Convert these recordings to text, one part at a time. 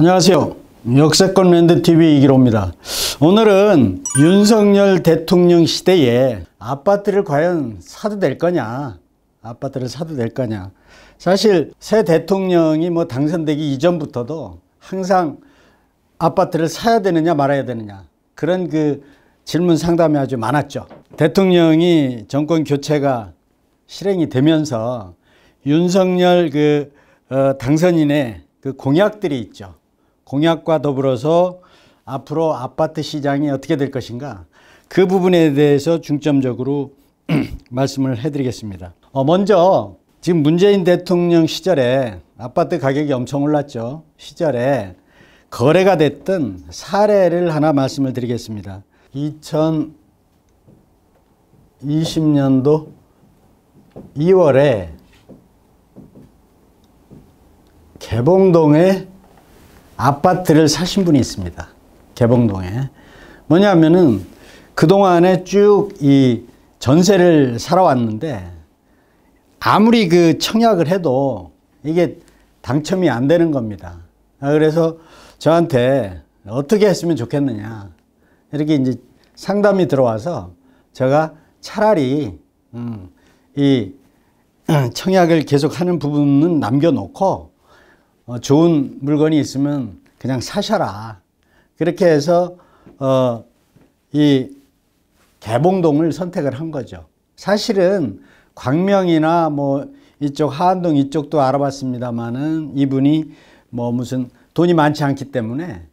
안녕하세요. 역세권 랜드TV 이기로입니다. 오늘은 윤석열 대통령 시대에 아파트를 과연 사도 될 거냐, 아파트를 사도 될 거냐. 사실 새 대통령이 당선되기 이전부터도 항상 아파트를 사야 되느냐 말아야 되느냐, 그런 질문 상담이 아주 많았죠. 대통령이 정권 교체가 실행이 되면서 윤석열 당선인의 공약들이 있죠. 공약과 더불어서 앞으로 아파트 시장이 어떻게 될 것인가, 그 부분에 대해서 중점적으로 말씀을 해드리겠습니다. 먼저 지금 문재인 대통령 시절에 아파트 가격이 엄청 올랐죠. 시절에 거래가 됐던 사례를 하나 말씀을 드리겠습니다. 2020년도 2월에 개봉동에 아파트를 사신 분이 있습니다. 개봉동에. 뭐냐면은 그동안에 쭉 이 전세를 살아왔는데 아무리 청약을 해도 이게 당첨이 안 되는 겁니다. 그래서 저한테 어떻게 했으면 좋겠느냐, 이렇게 이제 상담이 들어와서 제가 차라리 이 청약을 계속하는 부분은 남겨놓고 좋은 물건이 있으면 그냥 사셔라, 그렇게 해서 이 개봉동을 선택을 한 거죠. 사실은 광명이나 이쪽 하안동 이쪽도 알아봤습니다만은 이분이 무슨 돈이 많지 않기 때문에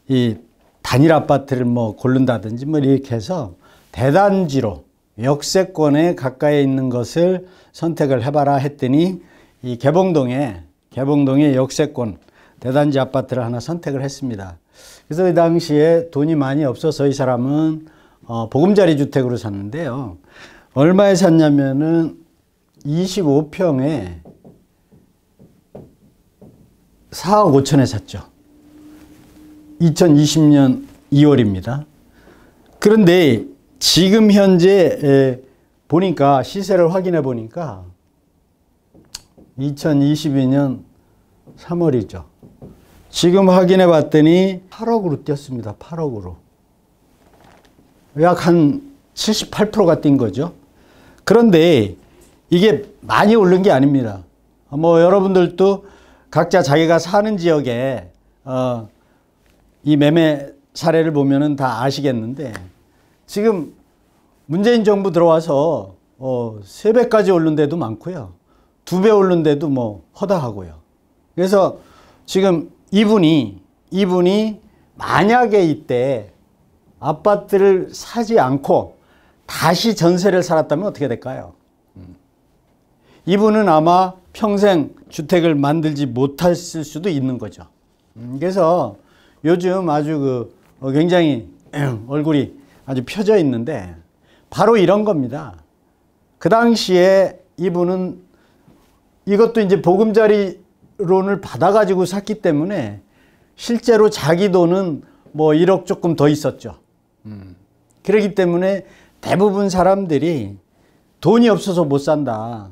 이 단일 아파트를 고른다든지 이렇게 해서 대단지로 역세권에 가까이 있는 것을 선택을 해봐라 했더니 이 개봉동에 역세권 대단지 아파트를 하나 선택을 했습니다. 그래서 이 당시에 돈이 많이 없어서 이 사람은 보금자리 주택으로 샀는데요. 얼마에 샀냐면은 25평에 4억 5천에 샀죠. 2020년 2월입니다. 그런데 지금 현재 보니까, 시세를 확인해 보니까 2022년 3월이죠. 지금 확인해 봤더니 8억으로 뛰었습니다. 8억으로. 약 한 78%가 뛴 거죠. 그런데 이게 많이 오른 게 아닙니다. 여러분들도 각자 자기가 사는 지역에 이 매매 사례를 보면은 다 아시겠는데, 지금 문재인 정부 들어와서 3배까지 오른 데도 많고요. 2배 오른 데도 허다하고요. 그래서 지금 이분이 만약에 이때 아파트를 사지 않고 다시 전세를 살았다면 어떻게 될까요? 이분은 아마 평생 주택을 만들지 못했을 수도 있는 거죠. 그래서 요즘 아주 굉장히 얼굴이 아주 펴져 있는데 바로 이런 겁니다. 그 당시에 이분은 이것도 이제 보금자리론을 받아가지고 샀기 때문에 실제로 자기 돈은 1억 조금 더 있었죠. 그렇기 때문에 대부분 사람들이 돈이 없어서 못 산다,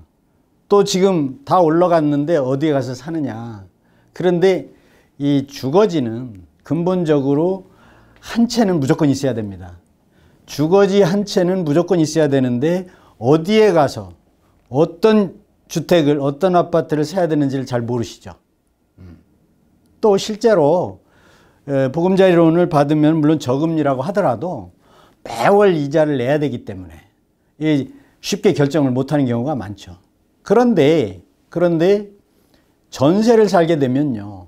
또 지금 다 올라갔는데 어디에 가서 사느냐. 그런데 이 주거지는 근본적으로 한 채는 무조건 있어야 됩니다. 주거지 한 채는 무조건 있어야 되는데 어디에 가서 어떤 주택을, 어떤 아파트를 사야 되는지를 잘 모르시죠. 또 실제로 보금자리론을 받으면 물론 저금리라고 하더라도 매월 이자를 내야 되기 때문에 쉽게 결정을 못하는 경우가 많죠. 그런데 전세를 살게 되면요,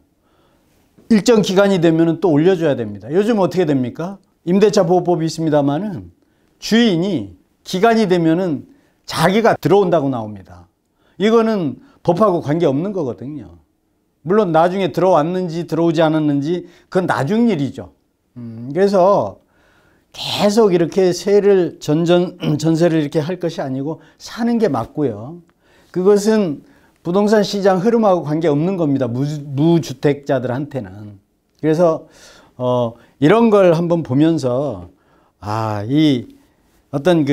일정 기간이 되면 또 올려줘야 됩니다. 요즘 어떻게 됩니까? 임대차 보호법이 있습니다만은 주인이 기간이 되면은 자기가 들어온다고 나옵니다. 이거는 법하고 관계없는 거거든요. 물론 나중에 들어왔는지 들어오지 않았는지 그건 나중 일이죠. 그래서 계속 이렇게 전세를 이렇게 할 것이 아니고 사는 게 맞고요. 그것은 부동산 시장 흐름하고 관계없는 겁니다. 무주택자들한테는. 그래서 이런 걸 한번 보면서 이 어떤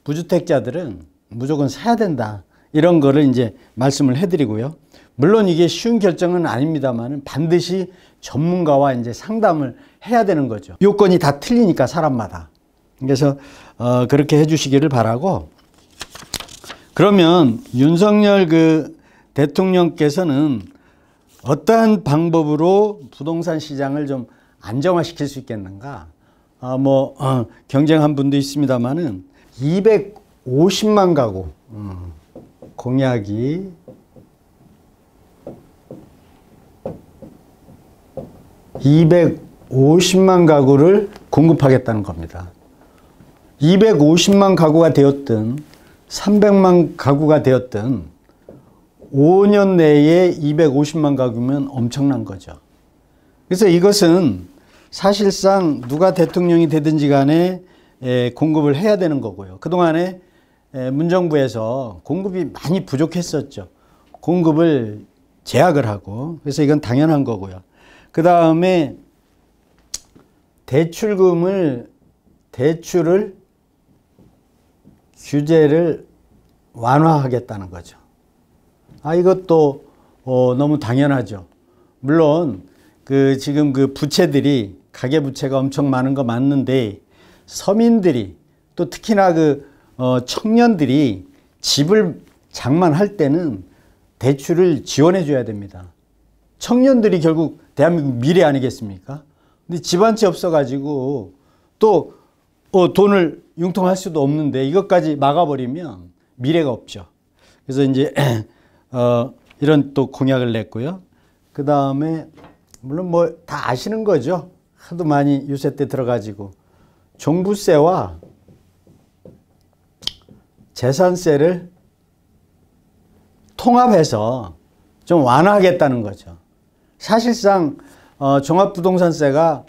무주택자들은 무조건 사야 된다, 이런 거를 이제 말씀을 해드리고요. 물론 이게 쉬운 결정은 아닙니다만 반드시 전문가와 이제 상담을 해야 되는 거죠. 요건이 다 틀리니까 사람마다. 그래서 그렇게 해주시기를 바라고. 그러면 윤석열 그 대통령께서는 어떠한 방법으로 부동산 시장을 좀 안정화시킬 수 있겠는가? 경쟁한 분도 있습니다만은 250만 가구 공약이 250만 가구를 공급하겠다는 겁니다. 250만 가구가 되었든 300만 가구가 되었든 5년 내에 250만 가구면 엄청난 거죠. 그래서 이것은 사실상 누가 대통령이 되든지 간에 공급을 해야 되는 거고요. 그동안에 문정부에서 공급이 많이 부족했었죠. 공급을 제약을 하고. 그래서 이건 당연한 거고요. 그 다음에 대출을 규제를 완화하겠다는 거죠. 이것도 너무 당연하죠. 물론 지금 그 부채들이 가계 부채가 엄청 많은 거 맞는데 서민들이 또 특히나 청년들이 집을 장만할 때는 대출을 지원해 줘야 됩니다. 청년들이 결국 대한민국 미래 아니겠습니까? 근데 집 한 채 없어가지고 또 돈을 융통할 수도 없는데 이것까지 막아버리면 미래가 없죠. 그래서 이제 이런 또 공약을 냈고요. 그 다음에 물론 다 아시는 거죠. 하도 많이 유세 때 들어가지고 종부세와 재산세를 통합해서 좀 완화하겠다는 거죠. 사실상 종합부동산세가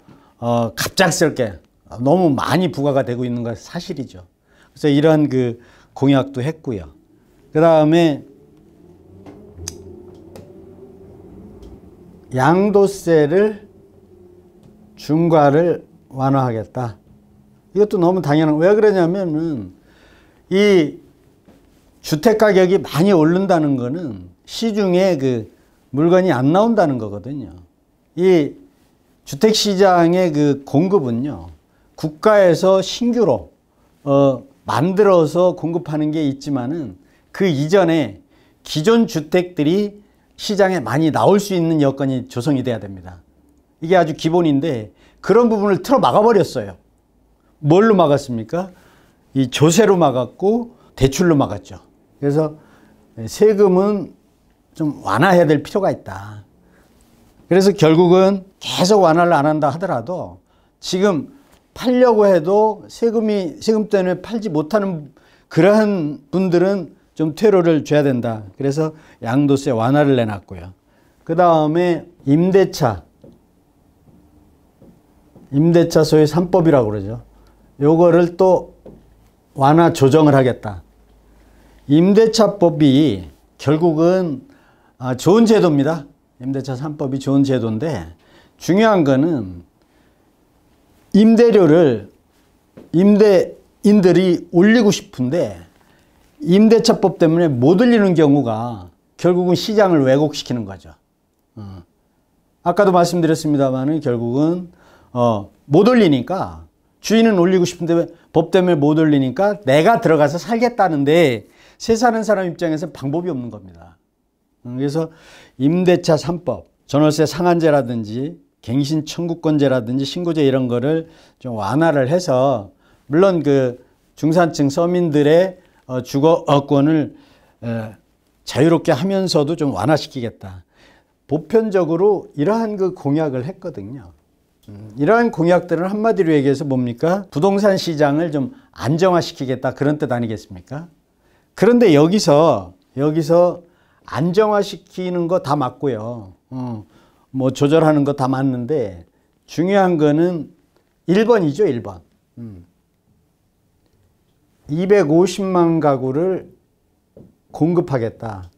갑작스럽게 너무 많이 부과가 되고 있는 건 사실이죠. 그래서 이런 공약도 했고요. 그 다음에 양도세를 중과를 완화하겠다. 이것도 너무 당연한. 왜 그러냐면은 이 주택 가격이 많이 오른다는 거는 시중에 물건이 안 나온다는 거거든요. 이 주택 시장의 공급은요, 국가에서 신규로 만들어서 공급하는 게 있지만은 그 이전에 기존 주택들이 시장에 많이 나올 수 있는 여건이 조성이 돼야 됩니다. 이게 아주 기본인데 그런 부분을 틀어 막아버렸어요. 뭘로 막았습니까? 이 조세로 막았고 대출로 막았죠. 그래서 세금은 좀 완화해야 될 필요가 있다. 그래서 결국은 계속 완화를 안 한다 하더라도 지금 팔려고 해도 세금 때문에 팔지 못하는 그러한 분들은 좀 퇴로를 줘야 된다. 그래서 양도세 완화를 내놨고요. 그 다음에 임대차 소위 3법이라고 그러죠. 요거를 또 완화 조정을 하겠다. 임대차법이 결국은 좋은 제도입니다. 임대차 3법이 좋은 제도인데 중요한 거는 임대료를 임대인들이 올리고 싶은데 임대차법 때문에 못 올리는 경우가 결국은 시장을 왜곡시키는 거죠. 아까도 말씀드렸습니다만 결국은 못 올리니까 주인은 올리고 싶은데 법 때문에 못 올리니까 내가 들어가서 살겠다는데 세 사는 사람 입장에서 방법이 없는 겁니다. 그래서 임대차 3법, 전월세 상한제라든지 갱신 청구권제라든지 신고제 이런 거를 좀 완화를 해서 물론 중산층 서민들의 주거권을 자유롭게 하면서도 좀 완화시키겠다. 보편적으로 이러한 공약을 했거든요. 이러한 공약들은 한마디로 얘기해서 뭡니까? 부동산 시장을 좀 안정화시키겠다 그런 뜻 아니겠습니까? 그런데 여기서 안정화시키는 거 다 맞고요. 조절하는 거 다 맞는데 중요한 거는 1번이죠, 1번. 250만 가구를 공급하겠다.